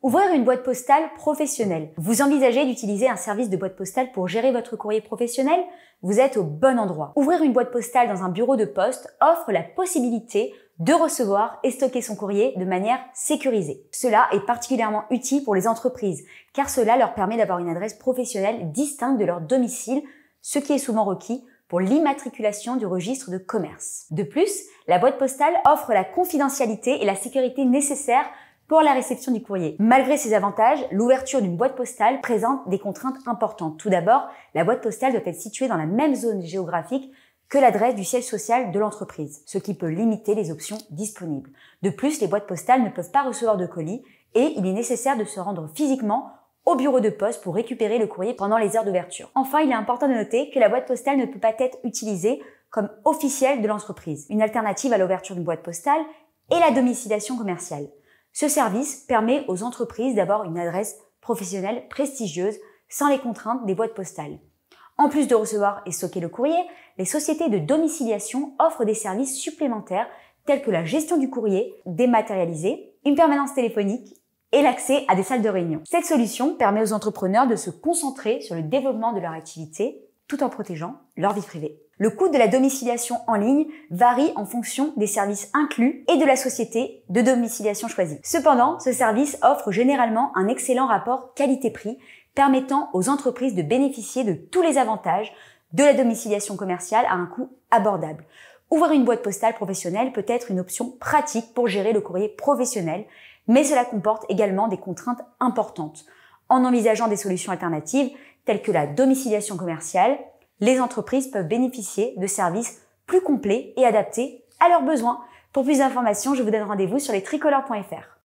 Ouvrir une boîte postale professionnelle. Vous envisagez d'utiliser un service de boîte postale pour gérer votre courrier professionnel? Vous êtes au bon endroit. Ouvrir une boîte postale dans un bureau de poste offre la possibilité de recevoir et stocker son courrier de manière sécurisée. Cela est particulièrement utile pour les entreprises, car cela leur permet d'avoir une adresse professionnelle distincte de leur domicile, ce qui est souvent requis pour l'immatriculation du registre de commerce. De plus, la boîte postale offre la confidentialité et la sécurité nécessaires pour la réception du courrier. Malgré ces avantages, l'ouverture d'une boîte postale présente des contraintes importantes. Tout d'abord, la boîte postale doit être située dans la même zone géographique que l'adresse du siège social de l'entreprise, ce qui peut limiter les options disponibles. De plus, les boîtes postales ne peuvent pas recevoir de colis et il est nécessaire de se rendre physiquement au bureau de poste pour récupérer le courrier pendant les heures d'ouverture. Enfin, il est important de noter que la boîte postale ne peut pas être utilisée comme officielle de l'entreprise. Une alternative à l'ouverture d'une boîte postale est la domiciliation commerciale. Ce service permet aux entreprises d'avoir une adresse professionnelle prestigieuse sans les contraintes des boîtes postales. En plus de recevoir et stocker le courrier, les sociétés de domiciliation offrent des services supplémentaires tels que la gestion du courrier dématérialisé, une permanence téléphonique et l'accès à des salles de réunion. Cette solution permet aux entrepreneurs de se concentrer sur le développement de leur activité tout en protégeant leur vie privée. Le coût de la domiciliation en ligne varie en fonction des services inclus et de la société de domiciliation choisie. Cependant, ce service offre généralement un excellent rapport qualité-prix permettant aux entreprises de bénéficier de tous les avantages de la domiciliation commerciale à un coût abordable. Ouvrir une boîte postale professionnelle peut être une option pratique pour gérer le courrier professionnel, mais cela comporte également des contraintes importantes. En envisageant des solutions alternatives telles que la domiciliation commerciale, les entreprises peuvent bénéficier de services plus complets et adaptés à leurs besoins. Pour plus d'informations, je vous donne rendez-vous sur lestricolores.fr.